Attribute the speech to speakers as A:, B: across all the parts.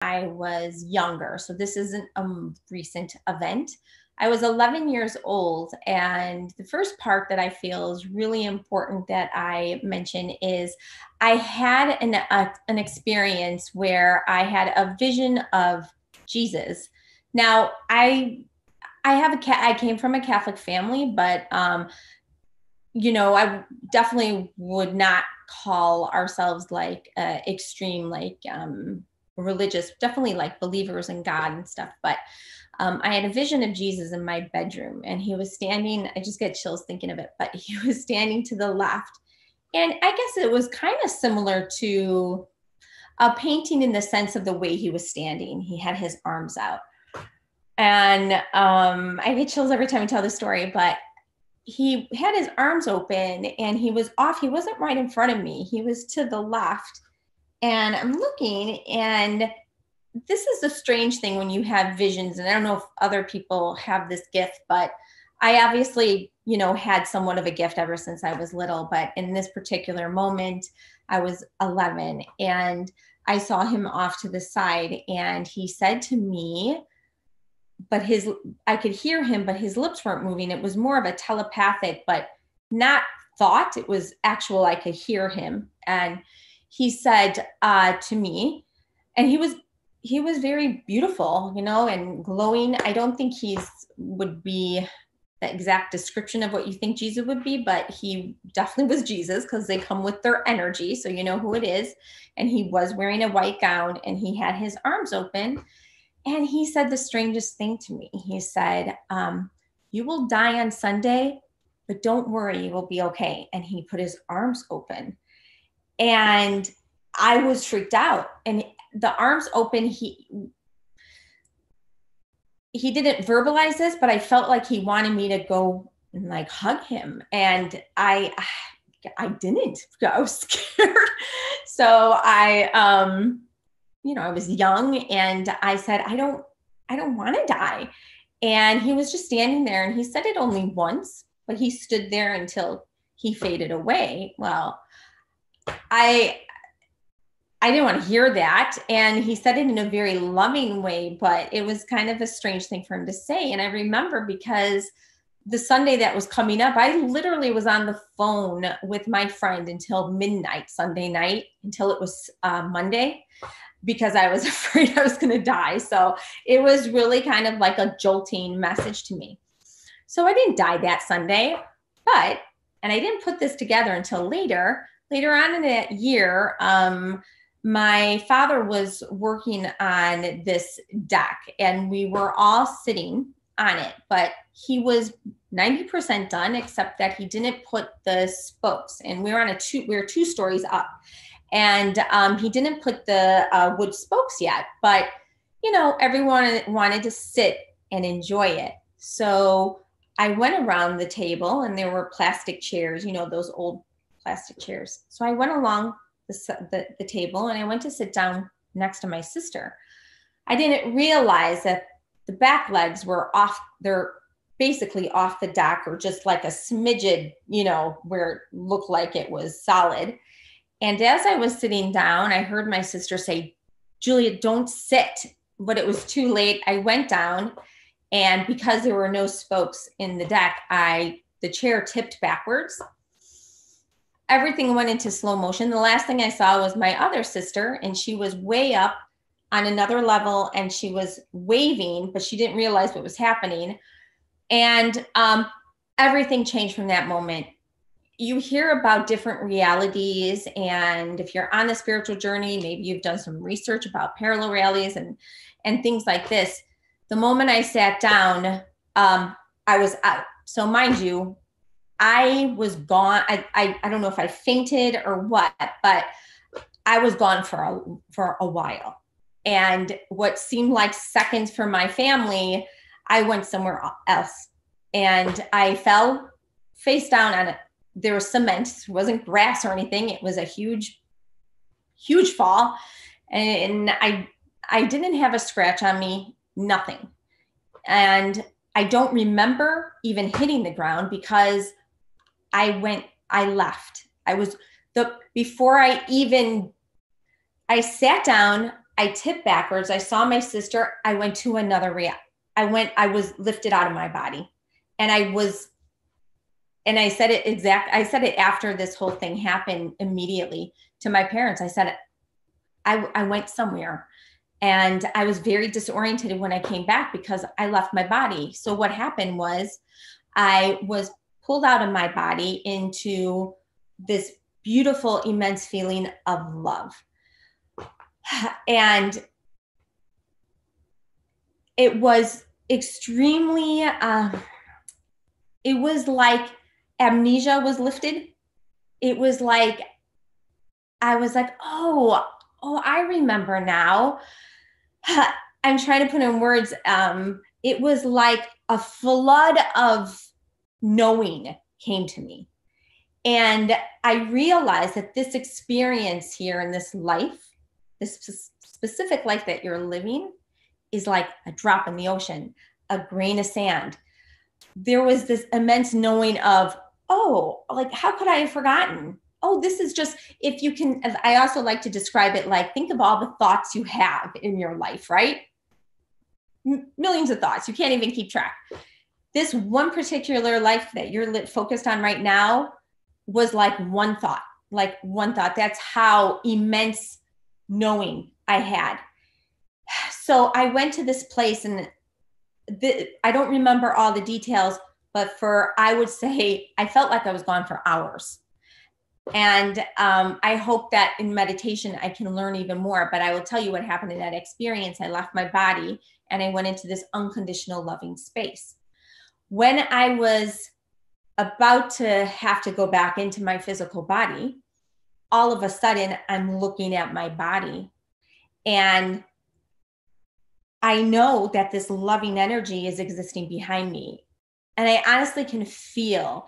A: I was younger. So this isn't a recent event. I was 11 years old. And the first part that I feel is really important that I mention is I had an experience where I had a vision of Jesus. Now, I came from a Catholic family, but I definitely would not call ourselves like extreme, like religious, definitely like believers in God and stuff. But I had a vision of Jesus in my bedroom, and he was standing. I just get chills thinking of it, but he was standing to the left. And I guess it was kind of similar to a painting in the sense of the way he was standing. He had his arms out. And I get chills every time I tell the story, but he had his arms open and he was off. He wasn't right in front of me. He was to the left. And I'm looking, and this is the strange thing when you have visions. And I don't know if other people have this gift, but I obviously, had somewhat of a gift ever since I was little. But in this particular moment, I was 11 and I saw him off to the side, and he said to me, but I could hear him, but his lips weren't moving. It was more of a telepathic, but not thought. It was actual. I could hear him. And he said to me, and he was very beautiful, and glowing. I don't think would be the exact description of what you think Jesus would be, but he definitely was Jesus because they come with their energy. So you know who it is. And he was wearing a white gown and he had his arms open. And he said the strangest thing to me. He said, you will die on Sunday, but don't worry, you will be okay. And he put his arms open. And I was freaked out. And the arms open, he didn't verbalize this, but I felt like he wanted me to go and like hug him. And I didn't. I was scared. So I was young, and I said, I don't want to die. And he was just standing there, and he said it only once, but he stood there until he faded away. Well, I didn't want to hear that. And he said it in a very loving way, but it was kind of a strange thing for him to say. And I remember because the Sunday that was coming up, I literally was on the phone with my friend until midnight, Sunday night, until it was Monday, because I was afraid I was going to die. So it was really kind of like a jolting message to me. So I didn't die that Sunday, and I didn't put this together until later on in that year. My father was working on this deck, and we were all sitting on it, but he was 90% done, except that he didn't put the spokes. And we were two stories up. And he didn't put the wood spokes yet, but everyone wanted to sit and enjoy it. So I went around the table, and there were plastic chairs, those old plastic chairs. So I went along the table, and I went to sit down next to my sister. I didn't realize that the back legs were off. They're basically off the deck, or just like a smidgen, where it looked like it was solid. And as I was sitting down, I heard my sister say, Julia, don't sit. But it was too late. I went down, and because there were no spokes in the deck, the chair tipped backwards. Everything went into slow motion. The last thing I saw was my other sister, and she was way up on another level, and she was waving, but she didn't realize what was happening. And everything changed from that moment. You hear about different realities, and if you're on the spiritual journey, maybe you've done some research about parallel realities and things like this. The moment I sat down, I was out. So mind you, I was gone. I don't know if I fainted or what, but I was gone for a while. And what seemed like seconds for my family, I went somewhere else, and I fell face down on it. There was cement. It wasn't grass or anything. It was a huge, huge fall. And I didn't have a scratch on me, nothing. And I don't remember even hitting the ground because I left. Before I sat down, I tipped backwards. I saw my sister. I went to another I was lifted out of my body. And I said it after this whole thing happened immediately to my parents. I said, I went somewhere and I was very disoriented when I came back because I left my body. So what happened was I was pulled out of my body into this beautiful, immense feeling of love. And it was extremely, it was like amnesia was lifted. It was like, I was like, oh, I remember now. I'm trying to put in words. It was like a flood of knowing came to me. And I realized that this experience here in this life, this specific life that you're living, is like a drop in the ocean, a grain of sand. There was this immense knowing of, oh, like, how could I have forgotten? Oh, this is just, if you can, I also like to describe it like, think of all the thoughts you have in your life, right? Millions of thoughts. You can't even keep track. This one particular life that you're focused on right now was like one thought. That's how immense knowing I had. So I went to this place, and I don't remember all the details, but I would say I felt like I was gone for hours. And I hope that in meditation, I can learn even more. But I will tell you what happened in that experience. I left my body and I went into this unconditional loving space. When I was about to have to go back into my physical body, all of a sudden I'm looking at my body, and I know that this loving energy is existing behind me. And I honestly can feel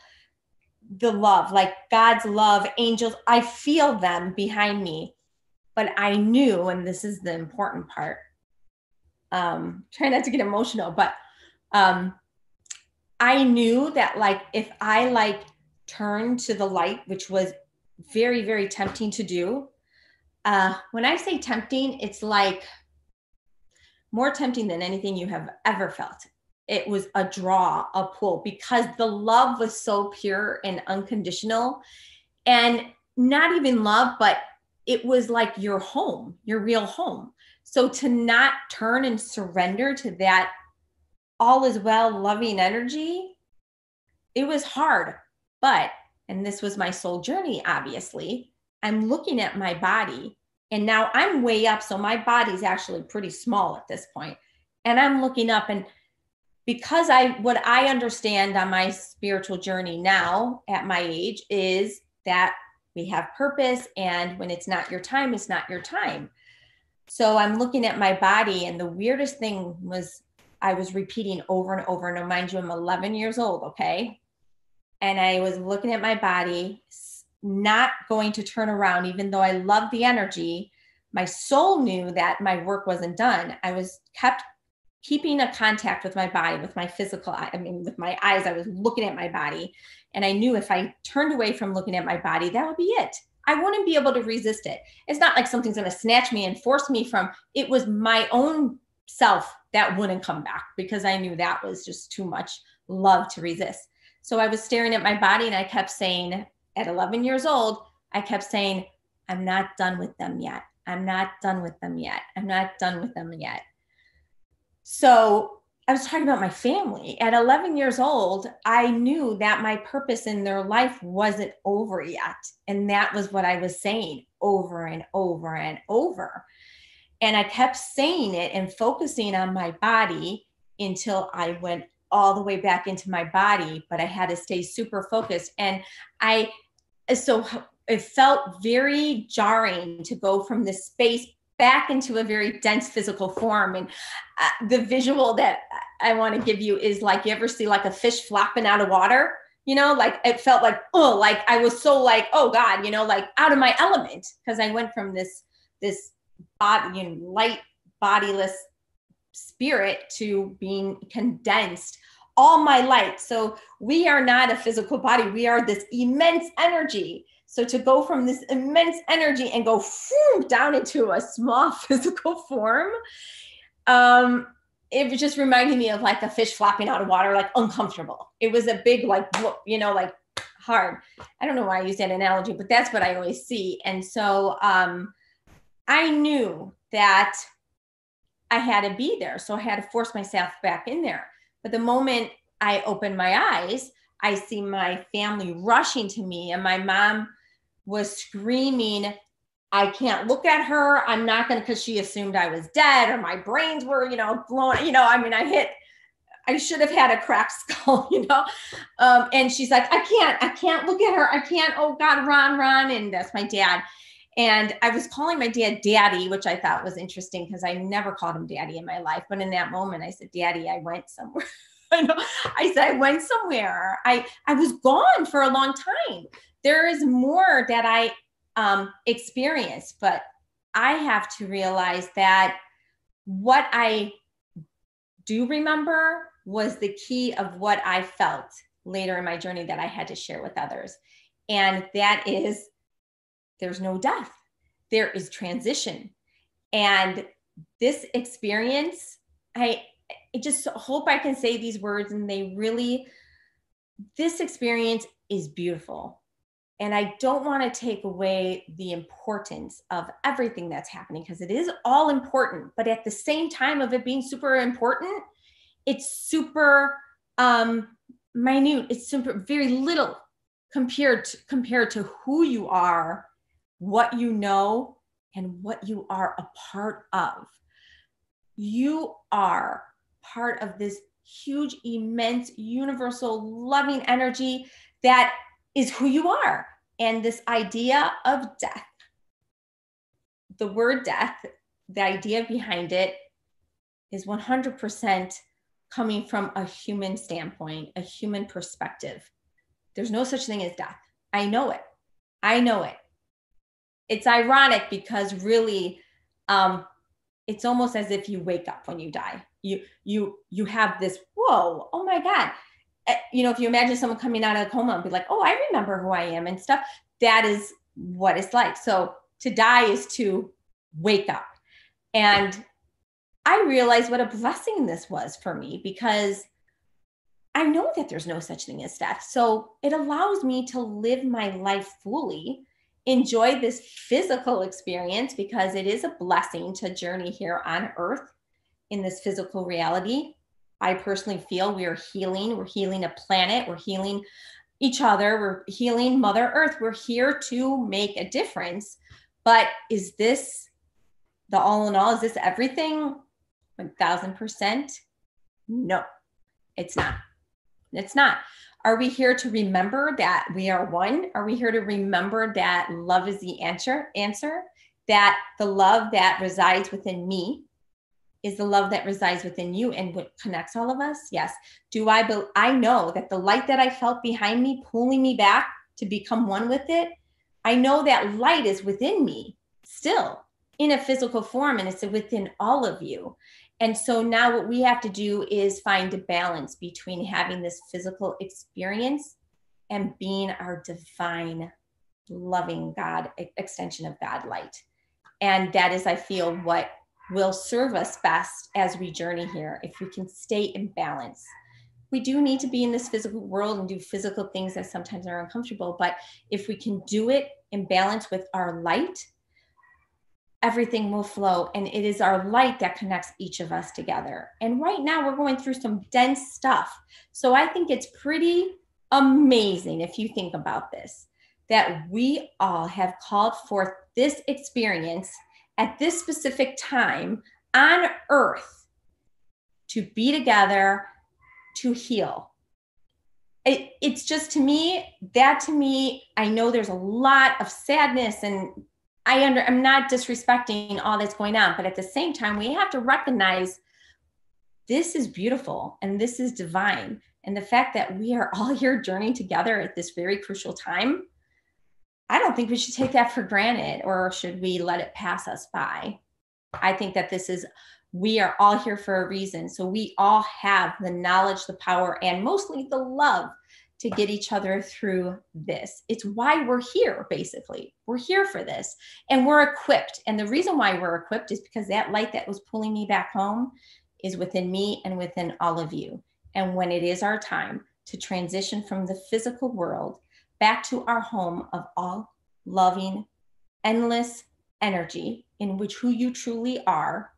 A: the love, like God's love, angels. I feel them behind me. But I knew, and this is the important part, try not to get emotional, but I knew that, like, if I turned to the light, which was very, very tempting to do. When I say tempting, it's like more tempting than anything you have ever felt. It was a draw, a pull, because the love was so pure and unconditional, and not even love, but it was like your home, your real home. So to not turn and surrender to that all is well, loving energy, it was hard. But, and this was my soul journey, obviously, I'm looking at my body, and now I'm way up. So my body's actually pretty small at this point. And I'm looking up, and because what I understand on my spiritual journey now at my age is that we have purpose, and when it's not your time, it's not your time. So I'm looking at my body, and the weirdest thing was I was repeating over and over. And mind you, I'm 11 years old, okay? And I was looking at my body, not going to turn around, even though I loved the energy. My soul knew that my work wasn't done. I was kept keeping a contact with my body, with my physical, with my eyes. I was looking at my body, and I knew if I turned away from looking at my body, that would be it. I wouldn't be able to resist it. It's not like something's going to snatch me and force me from, it was my own self that wouldn't come back, because I knew that was just too much love to resist. So I was staring at my body, and I kept saying, at 11 years old, I kept saying, I'm not done with them yet. I'm not done with them yet. I'm not done with them yet. So I was talking about my family. At 11 years old, I knew that my purpose in their life wasn't over yet. And that was what I was saying over and over and over. And I kept saying it and focusing on my body until I went all the way back into my body, but I had to stay super focused. And so it felt very jarring to go from this space back into a very dense physical form. And the visual that I want to give you is like, you ever see like a fish flopping out of water? You know, like it felt like, oh, like I was so like, oh God, you know, like out of my element, because I went from this body, you know, light, bodiless spirit to being condensed, all my light. So we are not a physical body. We are this immense energy. So to go from this immense energy and go down into a small physical form, it was just reminding me of like a fish flopping out of water, like uncomfortable. It was a big, like, you know, like hard. I don't know why I use that analogy, but that's what I always see. And so I knew that I had to be there. So I had to force myself back in there. But the moment I opened my eyes, I see my family rushing to me, and my mom was screaming, I can't look at her. I'm not going to, because she assumed I was dead, or my brains were, you know, blown, you know, I mean, I should have had a cracked skull, you know? And she's like, I can't look at her. I can't, oh God, Ron. And that's my dad. And I was calling my dad Daddy, which I thought was interesting because I never called him Daddy in my life. But in that moment, I said, Daddy, I went somewhere. I said, I went somewhere. I was gone for a long time. There is more that I experienced, but I have to realize that what I do remember was the key of what I felt later in my journey that I had to share with others. And that is, there's no death. There is transition. And this experience, I just hope I can say these words, and this experience is beautiful. And I don't want to take away the importance of everything that's happening, because it is all important. But at the same time of it being super important, it's super minute. It's super very little compared to who you are, what you know, and what you are a part of. You are part of this huge, immense, universal, loving energy that is who you are. And this idea of death, the word death, the idea behind it is 100% coming from a human standpoint, a human perspective. There's no such thing as death. I know it. It's ironic because really, it's almost as if you wake up when you die. You have this, whoa, oh my God. You know, if you imagine someone coming out of a coma and be like, oh, I remember who I am and stuff, that is what it's like. So to die is to wake up. And I realized what a blessing this was for me, because I know that there's no such thing as death. So it allows me to live my life fully, enjoy this physical experience, because it is a blessing to journey here on earth in this physical reality. I personally feel we're healing a planet, we're healing each other, we're healing Mother Earth. We're here to make a difference. But is this the all in all? Is this everything? 1000%? No, it's not. It's not. Are we here to remember that we are one? Are we here to remember that love is the answer? That the love that resides within me is the love that resides within you, and what connects all of us? Yes. I know that the light that I felt behind me, pulling me back to become one with it, I know that light is within me still in a physical form, and it's within all of you. And so now what we have to do is find a balance between having this physical experience and being our divine, loving God, extension of God light. And that is, I feel, what will serve us best as we journey here, if we can stay in balance. We do need to be in this physical world and do physical things that sometimes are uncomfortable, but if we can do it in balance with our light, everything will flow. And it is our light that connects each of us together. And right now we're going through some dense stuff. So I think it's pretty amazing, if you think about this, that we all have called forth this experience at this specific time on earth to be together, to heal. It's just, to me, I know there's a lot of sadness, and I'm not disrespecting all that's going on, but at the same time, we have to recognize this is beautiful and this is divine. And the fact that we are all here journeying together at this very crucial time, I don't think we should take that for granted, or should we let it pass us by. I think that we are all here for a reason. So we all have the knowledge, the power, and mostly the love to get each other through this. It's why we're here, basically. We're here for this, and we're equipped. And the reason why we're equipped is because that light that was pulling me back home is within me and within all of you. And when it is our time to transition from the physical world back to our home of all loving, endless energy in which who you truly are,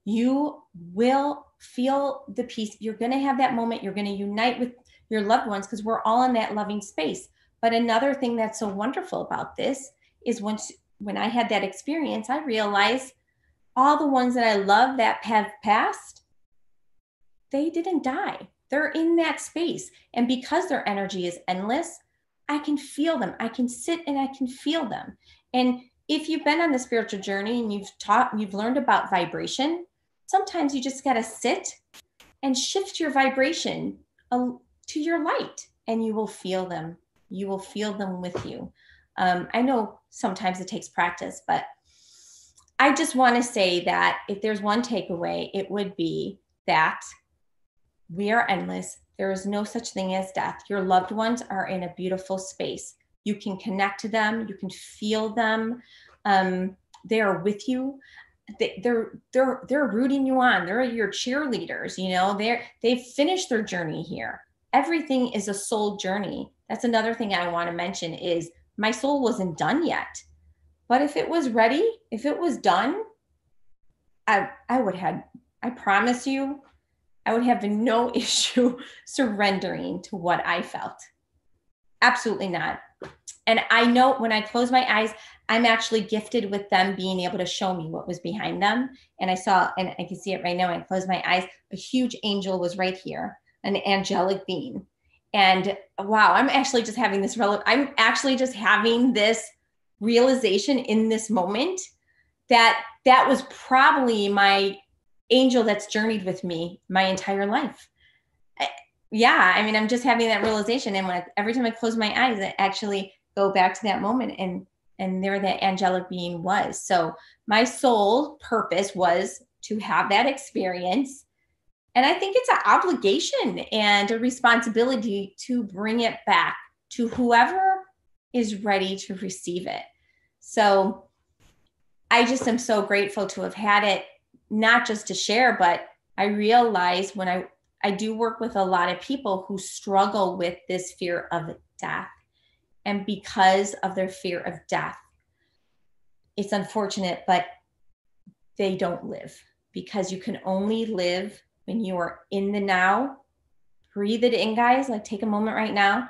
A: you will feel the peace. You're going to have that moment. You're going to unite with your loved ones because we're all in that loving space. But another thing that's so wonderful about this is when I had that experience, I realized all the ones that I love that have passed, they didn't die. They're in that space. And because their energy is endless, I can feel them. I can sit and I can feel them. And if you've been on the spiritual journey and you've learned about vibration, sometimes you just got to sit and shift your vibration to your light, and you will feel them. You will feel them with you. I know sometimes it takes practice, but I just want to say that if there's one takeaway, it would be that we are endless. There is no such thing as death. Your loved ones are in a beautiful space. You can connect to them. You can feel them. They are with you. They're rooting you on. They're your cheerleaders. You know, they've finished their journey here. Everything is a soul journey. That's another thing I want to mention is my soul wasn't done yet. But if it was ready, if it was done, I promise you, I would have no issue surrendering to what I felt. Absolutely not. And I know when I close my eyes, I'm actually gifted with them being able to show me what was behind them. And I saw, and I can see it right now, when I close my eyes, a huge angel was right here, an angelic being. And wow, I'm actually just having this realization in this moment that was probably my angel that's journeyed with me my entire life. Yeah, I mean, I'm just having that realization. And every time I close my eyes, I actually go back to that moment and there that angelic being was. So my soul purpose was to have that experience. And I think it's an obligation and a responsibility to bring it back to whoever is ready to receive it. So I just am so grateful to have had it, not just to share, but I realize when I do work with a lot of people who struggle with this fear of death. And because of their fear of death, it's unfortunate, but they don't live, because you can only live when you are in the now. Breathe it in, guys. Like, take a moment right now.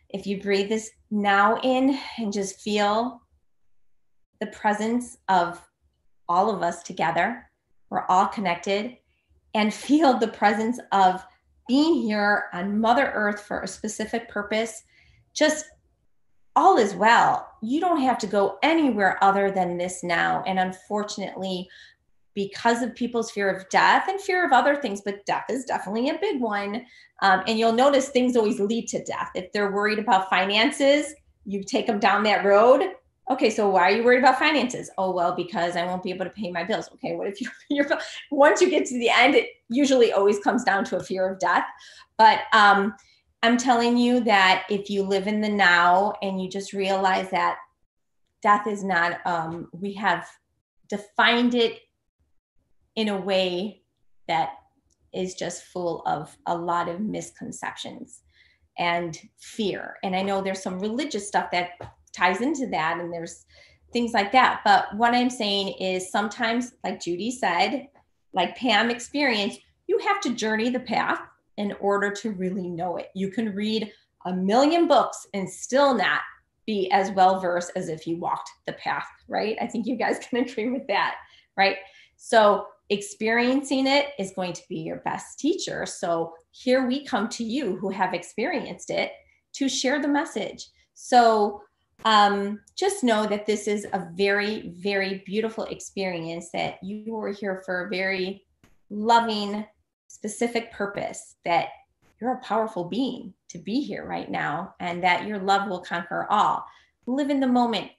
A: If you breathe this now in and just feel the presence of all of us together, we're all connected, and feel the presence of being here on Mother Earth for a specific purpose, just all is well. You don't have to go anywhere other than this now. And unfortunately, because of people's fear of death and fear of other things, but death is definitely a big one. And you'll notice things always lead to death. If they're worried about finances, you take them down that road. Okay, so why are you worried about finances? Oh, well, because I won't be able to pay my bills. Okay, what if you're once you get to the end, it usually always comes down to a fear of death. But I'm telling you that if you live in the now and you just realize that death is not, we have defined it in a way that is just full of a lot of misconceptions and fear. And I know there's some religious stuff that ties into that, and there's things like that. But what I'm saying is sometimes, like Judy said, like Pam experienced, you have to journey the path in order to really know it. You can read a million books and still not be as well versed as if you walked the path, right? I think you guys can agree with that, right? So experiencing it is going to be your best teacher. So here we come to you who have experienced it to share the message. So just know that this is a very, very beautiful experience, that you were here for a very loving, specific purpose, that you're a powerful being to be here right now, and that your love will conquer all. Live in the moment.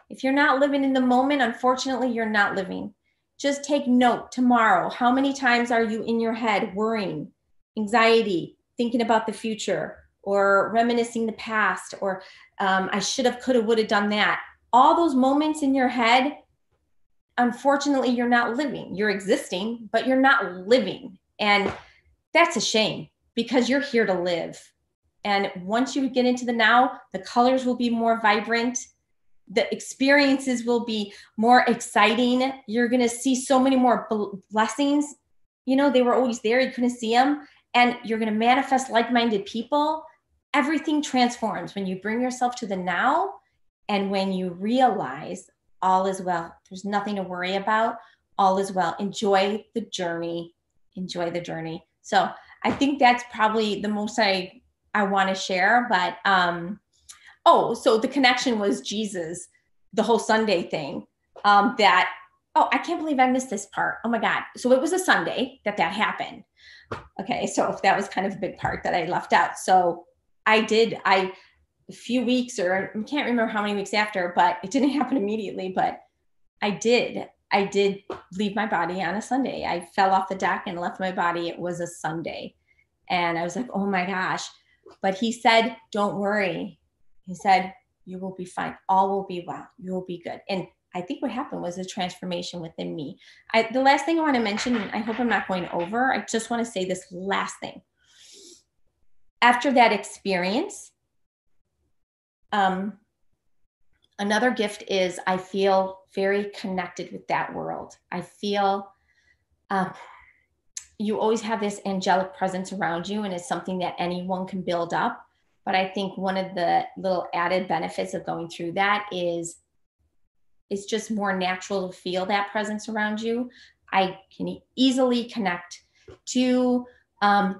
A: If you're not living in the moment, unfortunately, you're not living. Just take note tomorrow. How many times are you in your head worrying, anxiety, thinking about the future? or reminiscing the past, or I should have, could have, would have done that. All those moments in your head, unfortunately, you're not living. You're existing, but you're not living. And that's a shame, because you're here to live. And once you get into the now, the colors will be more vibrant. The experiences will be more exciting. You're going to see so many more blessings. You know, they were always there. You couldn't see them. And you're going to manifest like-minded people. Everything transforms when you bring yourself to the now, and when you realize all is well. There's nothing to worry about. All is well. Enjoy the journey. Enjoy the journey. So I think that's probably the most I want to share. But so the connection was Jesus, the whole Sunday thing. I can't believe I missed this part. Oh my God. So it was a Sunday that happened. Okay. So that was kind of a big part that I left out. So a few weeks, or I can't remember how many weeks after, but it didn't happen immediately, but I did leave my body on a Sunday. I fell off the deck and left my body. It was a Sunday. And I was like, oh my gosh. But he said, don't worry. He said, you will be fine. All will be well. You will be good. And I think what happened was a transformation within me. The last thing I want to mention, and I hope I'm not going over, I just want to say this last thing. After that experience, another gift is I feel very connected with that world. I feel you always have this angelic presence around you, and it's something that anyone can build up. But I think one of the little added benefits of going through that is it's just more natural to feel that presence around you. I can easily connect to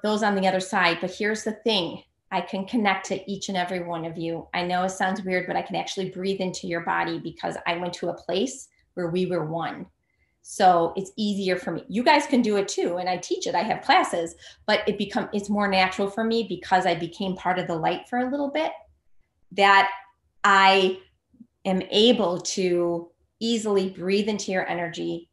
A: those on the other side. But here's the thing. I can connect to each and every one of you. I know it sounds weird, but I can actually breathe into your body, because I went to a place where we were one. So it's easier for me. You guys can do it too. And I teach it. I have classes, but it's more natural for me, because I became part of the light for a little bit, that I am able to easily breathe into your energy,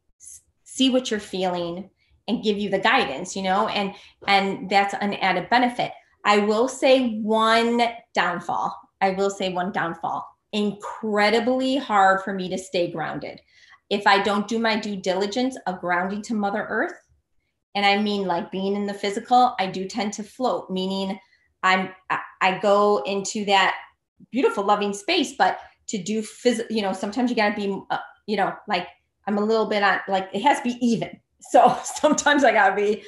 A: see what you're feeling, and give you the guidance, and that's an added benefit. I will say one downfall. Incredibly hard for me to stay grounded. If I don't do my due diligence of grounding to Mother Earth, and I mean like being in the physical, I do tend to float, meaning I go into that beautiful, loving space, but to do sometimes you got to be, like I'm a little bit on, like it has to be even. So sometimes I got to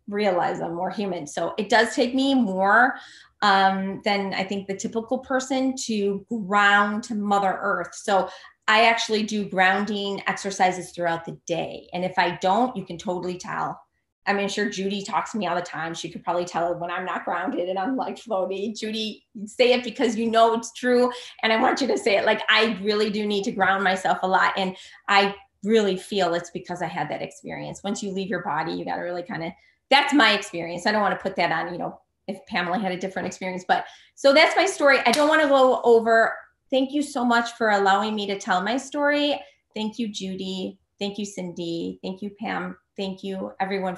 A: realize I'm more human. So it does take me more than I think the typical person to ground to Mother Earth. So I actually do grounding exercises throughout the day. And if I don't, you can totally tell. I mean, sure, Judy talks to me all the time. She could probably tell when I'm not grounded and I'm like floaty. Judy, say it because you know it's true. And I want you to say it. Like, I really do need to ground myself a lot. And I really feel it's because I had that experience. Once you leave your body, you got to really that's my experience. I don't want to put that on, if Pamela had a different experience, but so that's my story. I don't want to go over. Thank you so much for allowing me to tell my story. Thank you, Judy. Thank you, Cindy. Thank you, Pam. Thank you, everyone.